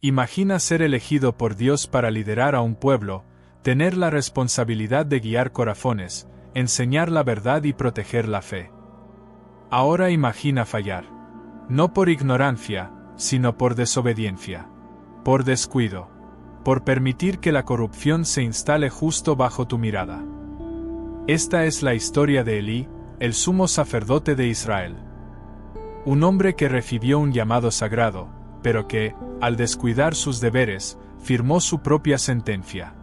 Imagina ser elegido por Dios para liderar a un pueblo, tener la responsabilidad de guiar corazones, enseñar la verdad y proteger la fe. Ahora imagina fallar. No por ignorancia, sino por desobediencia. Por descuido. Por permitir que la corrupción se instale justo bajo tu mirada. Esta es la historia de Elí, el sumo sacerdote de Israel. Un hombre que recibió un llamado sagrado, pero que, al descuidar sus deberes, firmó su propia sentencia.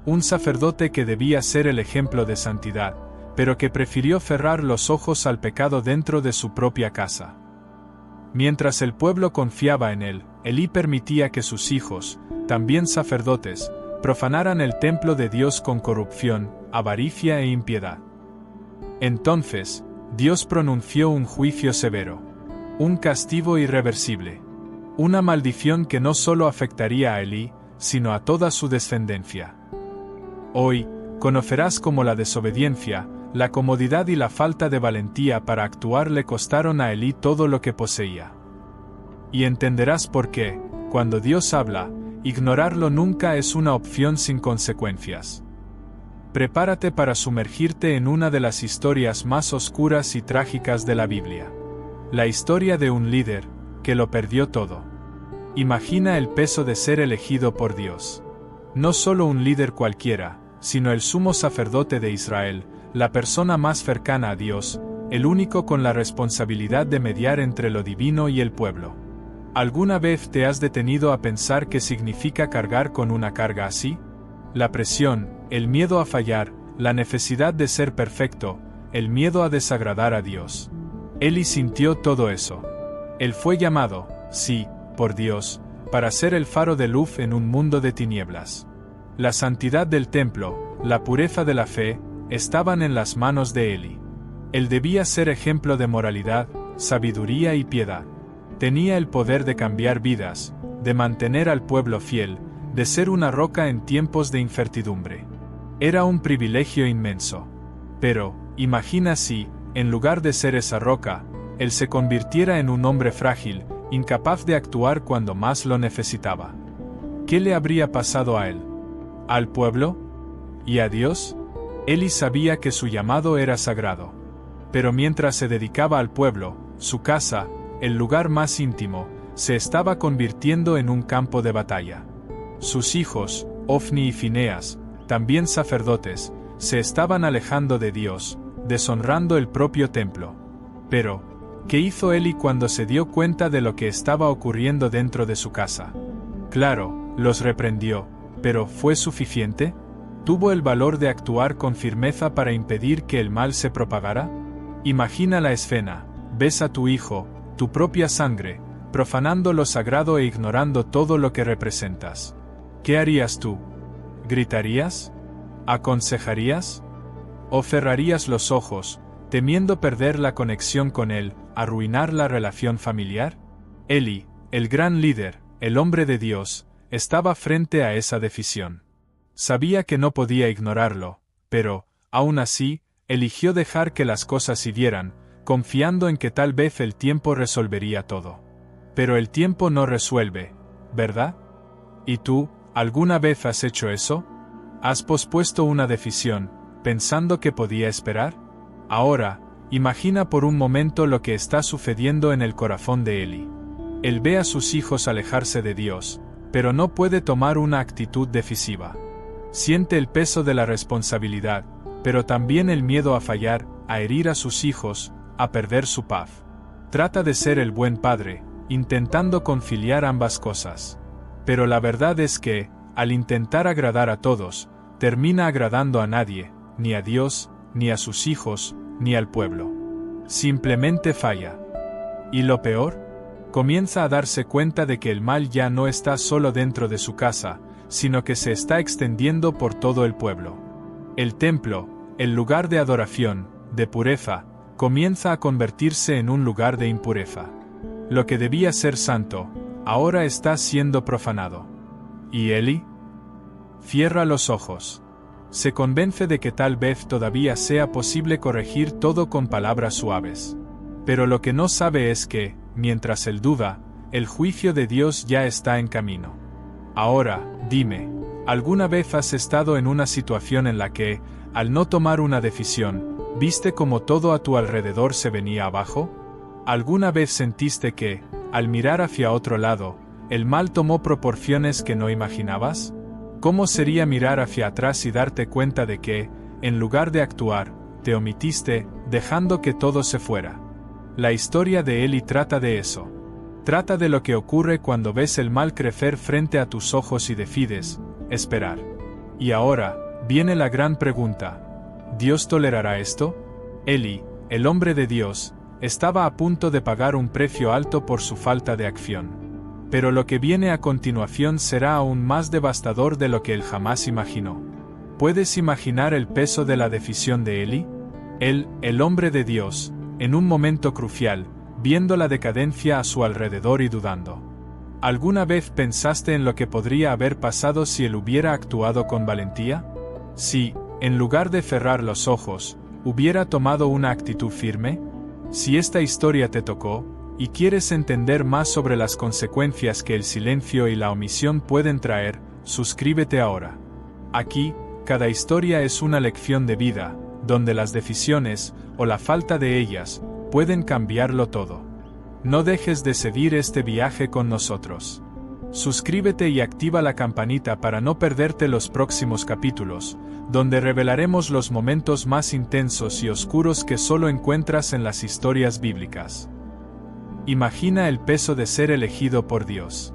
Un sacerdote que debía ser el ejemplo de santidad, pero que prefirió cerrar los ojos al pecado dentro de su propia casa. Mientras el pueblo confiaba en él, Elí permitía que sus hijos, también sacerdotes, profanaran el templo de Dios con corrupción, avaricia e impiedad. Entonces, Dios pronunció un juicio severo, un castigo irreversible, una maldición que no solo afectaría a Elí, sino a toda su descendencia. Hoy, conocerás cómo la desobediencia, la comodidad y la falta de valentía para actuar le costaron a Elí todo lo que poseía. Y entenderás por qué, cuando Dios habla, ignorarlo nunca es una opción sin consecuencias. Prepárate para sumergirte en una de las historias más oscuras y trágicas de la Biblia. La historia de un líder, que lo perdió todo. Imagina el peso de ser elegido por Dios. No solo un líder cualquiera, sino el sumo sacerdote de Israel, la persona más cercana a Dios, el único con la responsabilidad de mediar entre lo divino y el pueblo. ¿Alguna vez te has detenido a pensar qué significa cargar con una carga así? La presión, el miedo a fallar, la necesidad de ser perfecto, el miedo a desagradar a Dios. Elí sintió todo eso. Él fue llamado, sí, por Dios, para ser el faro de luz en un mundo de tinieblas. La santidad del templo, la pureza de la fe, estaban en las manos de Elí. Él debía ser ejemplo de moralidad, sabiduría y piedad. Tenía el poder de cambiar vidas, de mantener al pueblo fiel, de ser una roca en tiempos de incertidumbre. Era un privilegio inmenso. Pero, imagina si, en lugar de ser esa roca, él se convirtiera en un hombre frágil, incapaz de actuar cuando más lo necesitaba. ¿Qué le habría pasado a él? ¿Al pueblo? ¿Y a Dios? Elí sabía que su llamado era sagrado. Pero mientras se dedicaba al pueblo, su casa, el lugar más íntimo, se estaba convirtiendo en un campo de batalla. Sus hijos, Ofni y Fineas, también sacerdotes, se estaban alejando de Dios, deshonrando el propio templo. Pero, ¿qué hizo Elí cuando se dio cuenta de lo que estaba ocurriendo dentro de su casa? Claro, los reprendió, pero ¿fue suficiente? ¿Tuvo el valor de actuar con firmeza para impedir que el mal se propagara? Imagina la escena: ves a tu hijo, tu propia sangre, profanando lo sagrado e ignorando todo lo que representas. ¿Qué harías tú? ¿Gritarías? ¿Aconsejarías? ¿O cerrarías los ojos, temiendo perder la conexión con él, arruinar la relación familiar? Elí, el gran líder, el hombre de Dios, estaba frente a esa decisión. Sabía que no podía ignorarlo, pero, aún así, eligió dejar que las cosas siguieran, confiando en que tal vez el tiempo resolvería todo. Pero el tiempo no resuelve, ¿verdad? ¿Y tú, alguna vez has hecho eso? ¿Has pospuesto una decisión, pensando que podía esperar? Ahora, imagina por un momento lo que está sucediendo en el corazón de Elí. Él ve a sus hijos alejarse de Dios, pero no puede tomar una actitud decisiva. Siente el peso de la responsabilidad, pero también el miedo a fallar, a herir a sus hijos, a perder su paz. Trata de ser el buen padre, intentando conciliar ambas cosas. Pero la verdad es que, al intentar agradar a todos, termina agradando a nadie, ni a Dios, ni a sus hijos, ni al pueblo. Simplemente falla. ¿Y lo peor? Comienza a darse cuenta de que el mal ya no está solo dentro de su casa, sino que se está extendiendo por todo el pueblo. El templo, el lugar de adoración, de pureza, comienza a convertirse en un lugar de impureza. Lo que debía ser santo, ahora está siendo profanado. ¿Y Elí? Cierra los ojos. Se convence de que tal vez todavía sea posible corregir todo con palabras suaves. Pero lo que no sabe es que, mientras él duda, el juicio de Dios ya está en camino. Ahora, dime, ¿alguna vez has estado en una situación en la que, al no tomar una decisión, viste como todo a tu alrededor se venía abajo? ¿Alguna vez sentiste que, al mirar hacia otro lado, el mal tomó proporciones que no imaginabas? ¿Cómo sería mirar hacia atrás y darte cuenta de que, en lugar de actuar, te omitiste, dejando que todo se fuera? La historia de Eli trata de eso. Trata de lo que ocurre cuando ves el mal crecer frente a tus ojos y decides esperar. Y ahora, viene la gran pregunta. ¿Dios tolerará esto? Eli, el hombre de Dios, estaba a punto de pagar un precio alto por su falta de acción. Pero lo que viene a continuación será aún más devastador de lo que él jamás imaginó. ¿Puedes imaginar el peso de la decisión de Eli? Él, el hombre de Dios, en un momento crucial, viendo la decadencia a su alrededor y dudando. ¿Alguna vez pensaste en lo que podría haber pasado si él hubiera actuado con valentía? Si, en lugar de cerrar los ojos, hubiera tomado una actitud firme? Si esta historia te tocó, y quieres entender más sobre las consecuencias que el silencio y la omisión pueden traer, suscríbete ahora. Aquí, cada historia es una lección de vida, donde las decisiones, o la falta de ellas, pueden cambiarlo todo. No dejes de seguir este viaje con nosotros. Suscríbete y activa la campanita para no perderte los próximos capítulos, donde revelaremos los momentos más intensos y oscuros que solo encuentras en las historias bíblicas. Imagina el peso de ser elegido por Dios.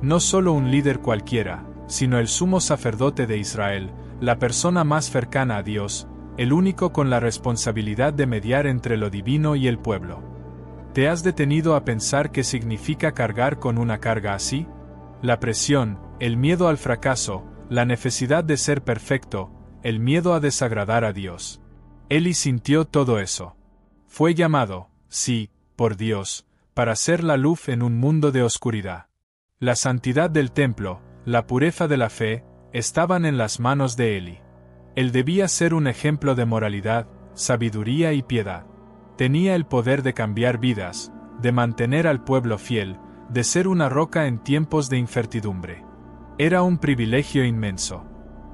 No solo un líder cualquiera, sino el sumo sacerdote de Israel, la persona más cercana a Dios, el único con la responsabilidad de mediar entre lo divino y el pueblo. ¿Te has detenido a pensar qué significa cargar con una carga así? La presión, el miedo al fracaso, la necesidad de ser perfecto, el miedo a desagradar a Dios. Eli sintió todo eso. Fue llamado, sí, por Dios, para ser la luz en un mundo de oscuridad. La santidad del templo, la pureza de la fe, estaban en las manos de Eli. Él debía ser un ejemplo de moralidad, sabiduría y piedad. Tenía el poder de cambiar vidas, de mantener al pueblo fiel, de ser una roca en tiempos de incertidumbre. Era un privilegio inmenso.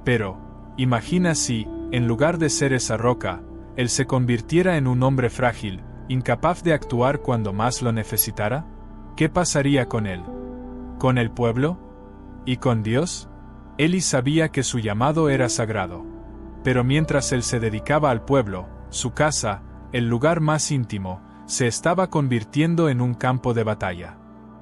Pero, imagina si, en lugar de ser esa roca, él se convirtiera en un hombre frágil, incapaz de actuar cuando más lo necesitara. ¿Qué pasaría con él? ¿Con el pueblo? ¿Y con Dios? Eli sabía que su llamado era sagrado. Pero mientras él se dedicaba al pueblo, su casa, el lugar más íntimo, se estaba convirtiendo en un campo de batalla.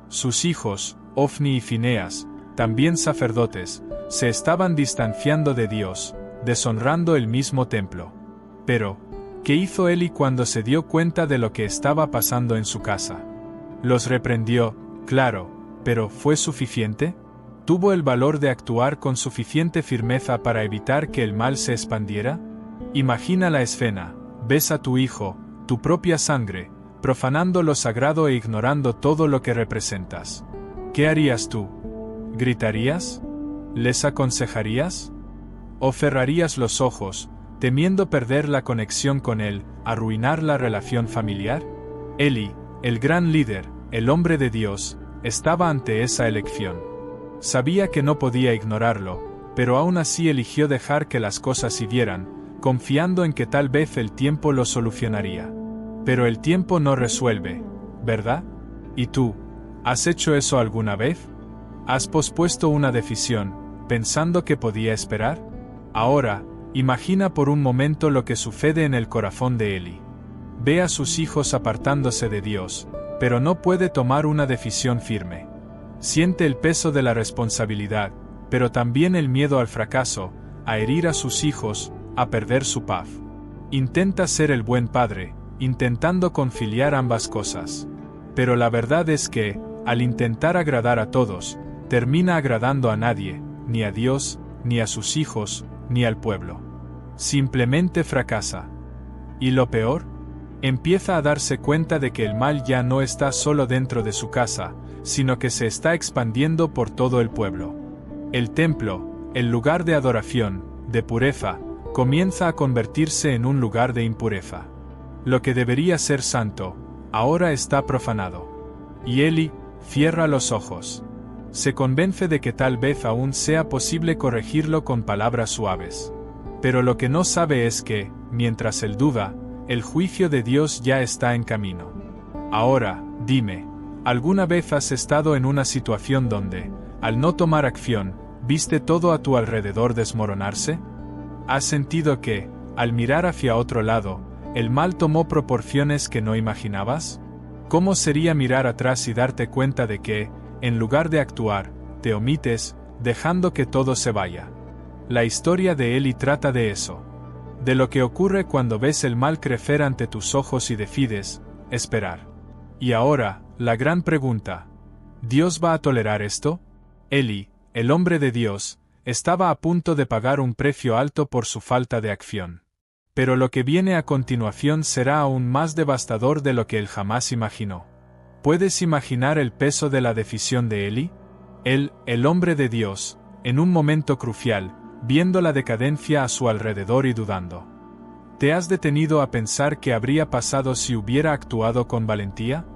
Sus hijos, Ofni y Fineas, también sacerdotes, se estaban distanciando de Dios, deshonrando el mismo templo. Pero, ¿qué hizo Eli cuando se dio cuenta de lo que estaba pasando en su casa? Los reprendió, claro, pero ¿fue suficiente? ¿Tuvo el valor de actuar con suficiente firmeza para evitar que el mal se expandiera? Imagina la escena, ves a tu hijo, tu propia sangre, profanando lo sagrado e ignorando todo lo que representas. ¿Qué harías tú? ¿Gritarías? ¿Les aconsejarías? ¿O cerrarías los ojos, temiendo perder la conexión con él, arruinar la relación familiar? Eli, el gran líder, el hombre de Dios, estaba ante esa elección. Sabía que no podía ignorarlo, pero aún así eligió dejar que las cosas siguieran, confiando en que tal vez el tiempo lo solucionaría. Pero el tiempo no resuelve, ¿verdad? ¿Y tú? ¿Has hecho eso alguna vez? ¿Has pospuesto una decisión, pensando que podía esperar? Ahora, imagina por un momento lo que sucede en el corazón de Eli. Ve a sus hijos apartándose de Dios, pero no puede tomar una decisión firme. Siente el peso de la responsabilidad, pero también el miedo al fracaso, a herir a sus hijos, a perder su paz. Intenta ser el buen padre, intentando conciliar ambas cosas. Pero la verdad es que, al intentar agradar a todos, termina agradando a nadie, ni a Dios, ni a sus hijos, ni al pueblo. Simplemente fracasa. ¿Y lo peor? Empieza a darse cuenta de que el mal ya no está solo dentro de su casa, sino que se está expandiendo por todo el pueblo. El templo, el lugar de adoración, de pureza, comienza a convertirse en un lugar de impureza. Lo que debería ser santo, ahora está profanado. Y Eli, cierra los ojos. Se convence de que tal vez aún sea posible corregirlo con palabras suaves. Pero lo que no sabe es que, mientras él duda, el juicio de Dios ya está en camino. Ahora, dime, ¿alguna vez has estado en una situación donde, al no tomar acción, viste todo a tu alrededor desmoronarse? ¿Has sentido que, al mirar hacia otro lado, el mal tomó proporciones que no imaginabas? ¿Cómo sería mirar atrás y darte cuenta de que, en lugar de actuar, te omites, dejando que todo se vaya? La historia de Eli trata de eso. De lo que ocurre cuando ves el mal crecer ante tus ojos y decides esperar. Y ahora, la gran pregunta: ¿Dios va a tolerar esto? Eli, el hombre de Dios, estaba a punto de pagar un precio alto por su falta de acción. Pero lo que viene a continuación será aún más devastador de lo que él jamás imaginó. ¿Puedes imaginar el peso de la decisión de Eli? Él, el hombre de Dios, en un momento crucial, viendo la decadencia a su alrededor y dudando. ¿Te has detenido a pensar qué habría pasado si hubiera actuado con valentía?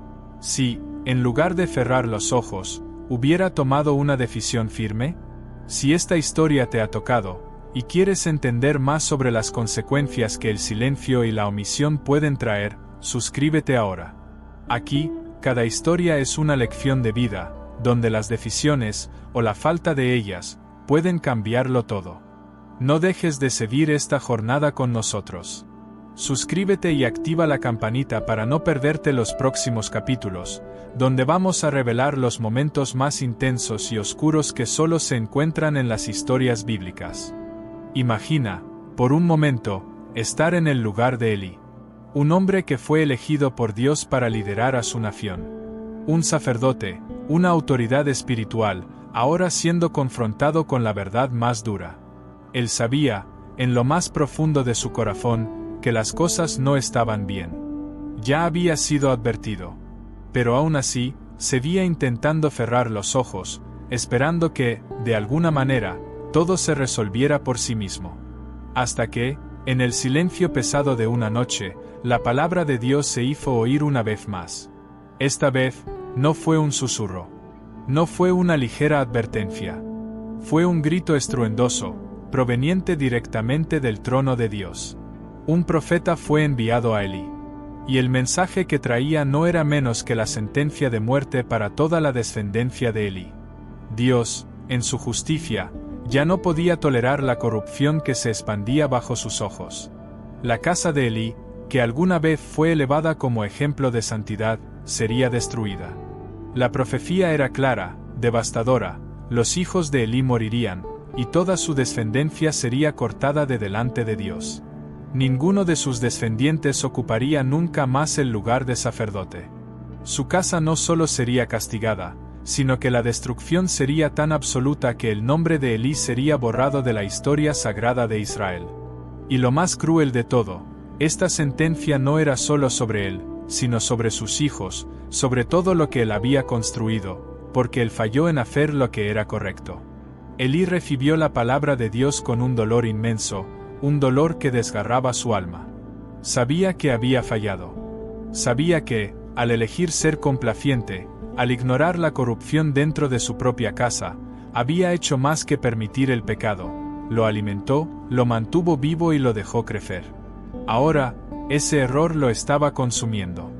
Si, en lugar de cerrar los ojos, hubiera tomado una decisión firme. Si esta historia te ha tocado, y quieres entender más sobre las consecuencias que el silencio y la omisión pueden traer, suscríbete ahora. Aquí, cada historia es una lección de vida, donde las decisiones, o la falta de ellas, pueden cambiarlo todo. No dejes de seguir esta jornada con nosotros. Suscríbete y activa la campanita para no perderte los próximos capítulos, donde vamos a revelar los momentos más intensos y oscuros que solo se encuentran en las historias bíblicas. Imagina, por un momento, estar en el lugar de Eli. Un hombre que fue elegido por Dios para liderar a su nación. Un sacerdote, una autoridad espiritual, ahora siendo confrontado con la verdad más dura. Él sabía, en lo más profundo de su corazón, que las cosas no estaban bien. Ya había sido advertido. Pero aún así, seguía intentando cerrar los ojos, esperando que, de alguna manera, todo se resolviera por sí mismo. Hasta que, en el silencio pesado de una noche, la palabra de Dios se hizo oír una vez más. Esta vez, no fue un susurro. No fue una ligera advertencia. Fue un grito estruendoso, proveniente directamente del trono de Dios. Un profeta fue enviado a Eli. Y el mensaje que traía no era menos que la sentencia de muerte para toda la descendencia de Eli. Dios, en su justicia, ya no podía tolerar la corrupción que se expandía bajo sus ojos. La casa de Eli, que alguna vez fue elevada como ejemplo de santidad, sería destruida. La profecía era clara, devastadora: los hijos de Eli morirían, y toda su descendencia sería cortada de delante de Dios. Ninguno de sus descendientes ocuparía nunca más el lugar de sacerdote. Su casa no solo sería castigada, sino que la destrucción sería tan absoluta que el nombre de Elí sería borrado de la historia sagrada de Israel. Y lo más cruel de todo, esta sentencia no era solo sobre él, sino sobre sus hijos, sobre todo lo que él había construido, porque él falló en hacer lo que era correcto. Elí recibió la palabra de Dios con un dolor inmenso, un dolor que desgarraba su alma. Sabía que había fallado. Sabía que, al elegir ser complaciente, al ignorar la corrupción dentro de su propia casa, había hecho más que permitir el pecado. Lo alimentó, lo mantuvo vivo y lo dejó crecer. Ahora, ese error lo estaba consumiendo.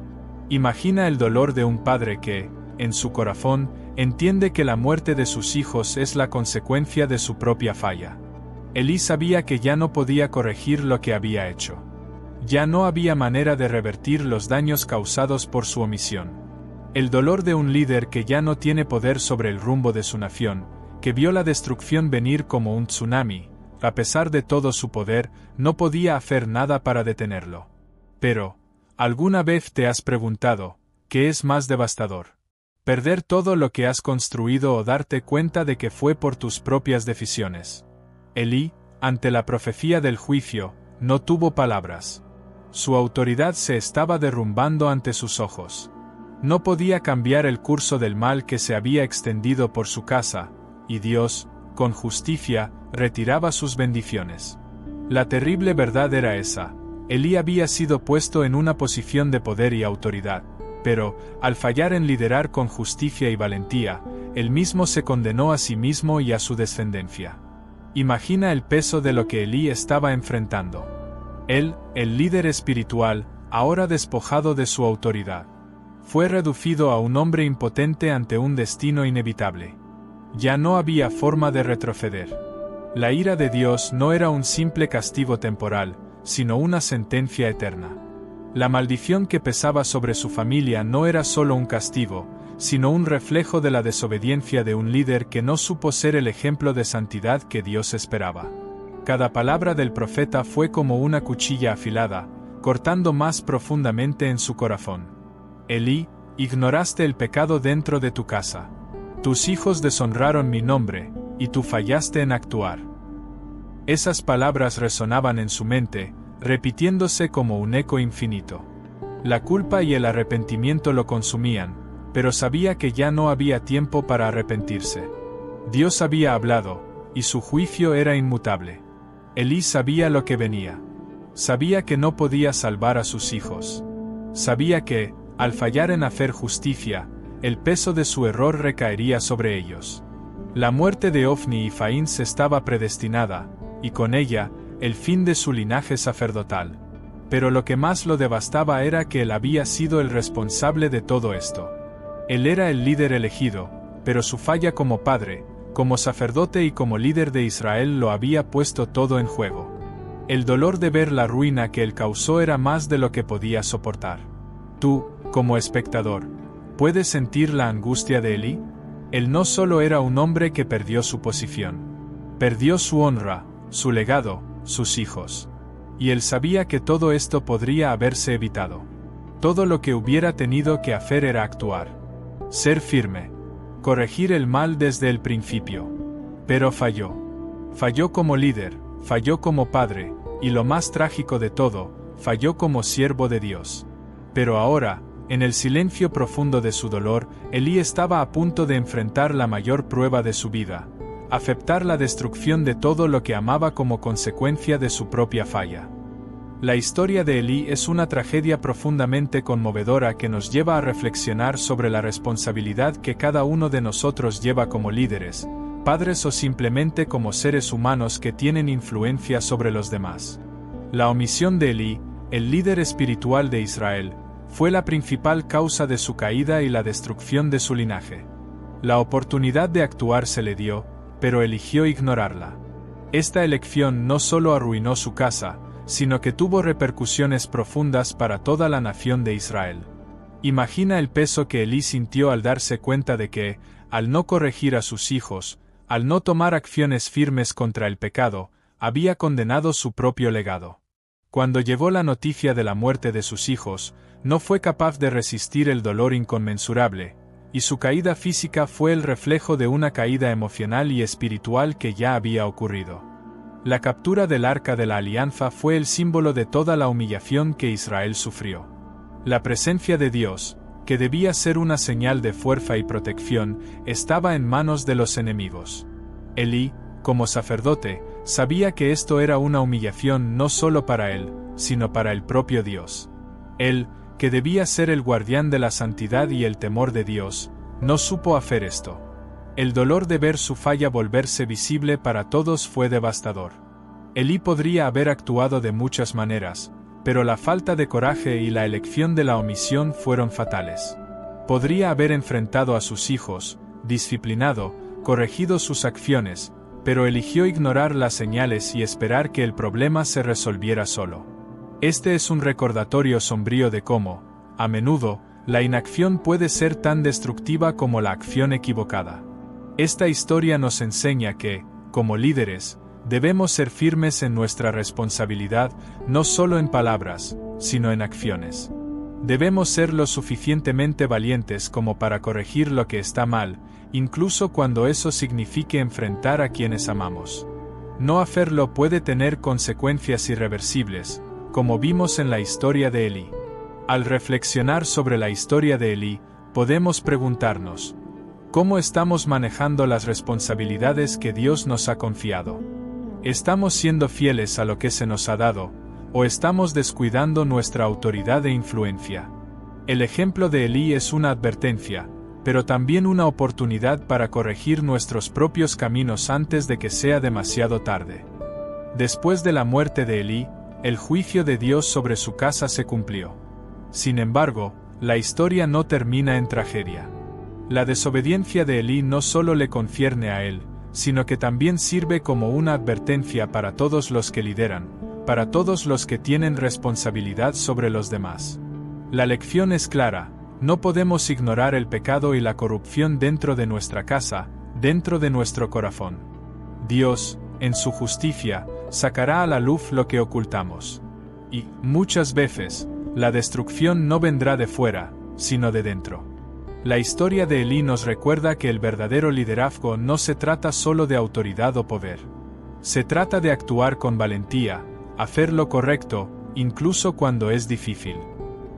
Imagina el dolor de un padre que, en su corazón, entiende que la muerte de sus hijos es la consecuencia de su propia falla. Elí sabía que ya no podía corregir lo que había hecho. Ya no había manera de revertir los daños causados por su omisión. El dolor de un líder que ya no tiene poder sobre el rumbo de su nación, que vio la destrucción venir como un tsunami, a pesar de todo su poder, no podía hacer nada para detenerlo. Pero, ¿alguna vez te has preguntado, qué es más devastador? ¿Perder todo lo que has construido o darte cuenta de que fue por tus propias decisiones? Elí, ante la profecía del juicio, no tuvo palabras. Su autoridad se estaba derrumbando ante sus ojos. No podía cambiar el curso del mal que se había extendido por su casa, y Dios, con justicia, retiraba sus bendiciones. La terrible verdad era esa: Elí había sido puesto en una posición de poder y autoridad, pero, al fallar en liderar con justicia y valentía, él mismo se condenó a sí mismo y a su descendencia. Imagina el peso de lo que Elí estaba enfrentando. Él, el líder espiritual, ahora despojado de su autoridad, fue reducido a un hombre impotente ante un destino inevitable. Ya no había forma de retroceder. La ira de Dios no era un simple castigo temporal, sino una sentencia eterna. La maldición que pesaba sobre su familia no era solo un castigo, sino un reflejo de la desobediencia de un líder que no supo ser el ejemplo de santidad que Dios esperaba. Cada palabra del profeta fue como una cuchilla afilada, cortando más profundamente en su corazón. Elí, ignoraste el pecado dentro de tu casa. Tus hijos deshonraron mi nombre, y tú fallaste en actuar. Esas palabras resonaban en su mente, repitiéndose como un eco infinito. La culpa y el arrepentimiento lo consumían, pero sabía que ya no había tiempo para arrepentirse. Dios había hablado, y su juicio era inmutable. Elí sabía lo que venía. Sabía que no podía salvar a sus hijos. Sabía que, al fallar en hacer justicia, el peso de su error recaería sobre ellos. La muerte de Ofni y Faínz estaba predestinada, y con ella, el fin de su linaje sacerdotal. Pero lo que más lo devastaba era que él había sido el responsable de todo esto. Él era el líder elegido, pero su falla como padre, como sacerdote y como líder de Israel lo había puesto todo en juego. El dolor de ver la ruina que él causó era más de lo que podía soportar. Tú, como espectador, ¿puedes sentir la angustia de Elí? Él no solo era un hombre que perdió su posición. Perdió su honra, su legado, sus hijos. Y él sabía que todo esto podría haberse evitado. Todo lo que hubiera tenido que hacer era actuar. Ser firme. Corregir el mal desde el principio. Pero falló. Falló como líder, falló como padre, y lo más trágico de todo, falló como siervo de Dios. Pero ahora, en el silencio profundo de su dolor, Elí estaba a punto de enfrentar la mayor prueba de su vida. Aceptar la destrucción de todo lo que amaba como consecuencia de su propia falla. La historia de Elí es una tragedia profundamente conmovedora que nos lleva a reflexionar sobre la responsabilidad que cada uno de nosotros lleva como líderes, padres o simplemente como seres humanos que tienen influencia sobre los demás. La omisión de Elí, el líder espiritual de Israel, fue la principal causa de su caída y la destrucción de su linaje. La oportunidad de actuar se le dio, pero eligió ignorarla. Esta elección no solo arruinó su casa, sino que tuvo repercusiones profundas para toda la nación de Israel. Imagina el peso que Elí sintió al darse cuenta de que, al no corregir a sus hijos, al no tomar acciones firmes contra el pecado, había condenado su propio legado. Cuando llevó la noticia de la muerte de sus hijos, no fue capaz de resistir el dolor inconmensurable, y su caída física fue el reflejo de una caída emocional y espiritual que ya había ocurrido. La captura del Arca de la Alianza fue el símbolo de toda la humillación que Israel sufrió. La presencia de Dios, que debía ser una señal de fuerza y protección, estaba en manos de los enemigos. Elí, como sacerdote, sabía que esto era una humillación no solo para él, sino para el propio Dios. Él, que debía ser el guardián de la santidad y el temor de Dios, no supo hacer esto. El dolor de ver su falla volverse visible para todos fue devastador. Elí podría haber actuado de muchas maneras, pero la falta de coraje y la elección de la omisión fueron fatales. Podría haber enfrentado a sus hijos, disciplinado, corregido sus acciones, pero eligió ignorar las señales y esperar que el problema se resolviera solo. Este es un recordatorio sombrío de cómo, a menudo, la inacción puede ser tan destructiva como la acción equivocada. Esta historia nos enseña que, como líderes, debemos ser firmes en nuestra responsabilidad, no solo en palabras, sino en acciones. Debemos ser lo suficientemente valientes como para corregir lo que está mal, incluso cuando eso signifique enfrentar a quienes amamos. No hacerlo puede tener consecuencias irreversibles, como vimos en la historia de Elí. Al reflexionar sobre la historia de Elí, podemos preguntarnos, ¿cómo estamos manejando las responsabilidades que Dios nos ha confiado? ¿Estamos siendo fieles a lo que se nos ha dado, o estamos descuidando nuestra autoridad e influencia? El ejemplo de Elí es una advertencia, pero también una oportunidad para corregir nuestros propios caminos antes de que sea demasiado tarde. Después de la muerte de Elí, el juicio de Dios sobre su casa se cumplió. Sin embargo, la historia no termina en tragedia. La desobediencia de Elí no solo le concierne a él, sino que también sirve como una advertencia para todos los que lideran, para todos los que tienen responsabilidad sobre los demás. La lección es clara: no podemos ignorar el pecado y la corrupción dentro de nuestra casa, dentro de nuestro corazón. Dios, en su justicia, sacará a la luz lo que ocultamos. Y, muchas veces, la destrucción no vendrá de fuera, sino de dentro. La historia de Elí nos recuerda que el verdadero liderazgo no se trata solo de autoridad o poder. Se trata de actuar con valentía, hacer lo correcto, incluso cuando es difícil.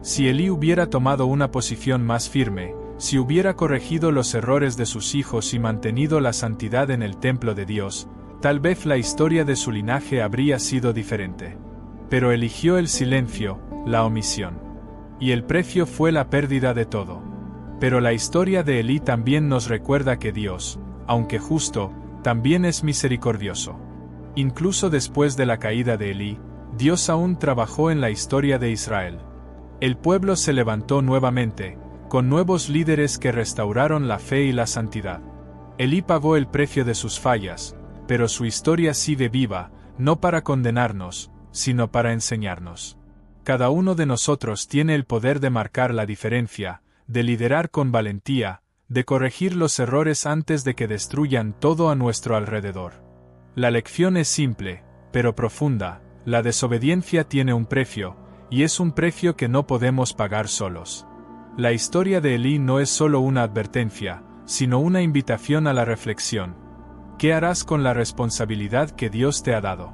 Si Elí hubiera tomado una posición más firme, si hubiera corregido los errores de sus hijos y mantenido la santidad en el templo de Dios, tal vez la historia de su linaje habría sido diferente. Pero eligió el silencio, la omisión. Y el precio fue la pérdida de todo. Pero la historia de Elí también nos recuerda que Dios, aunque justo, también es misericordioso. Incluso después de la caída de Elí, Dios aún trabajó en la historia de Israel. El pueblo se levantó nuevamente, con nuevos líderes que restauraron la fe y la santidad. Elí pagó el precio de sus fallas, pero su historia sigue viva, no para condenarnos, sino para enseñarnos. Cada uno de nosotros tiene el poder de marcar la diferencia, de liderar con valentía, de corregir los errores antes de que destruyan todo a nuestro alrededor. La lección es simple, pero profunda: la desobediencia tiene un precio, y es un precio que no podemos pagar solos. La historia de Elí no es solo una advertencia, sino una invitación a la reflexión. ¿Qué harás con la responsabilidad que Dios te ha dado?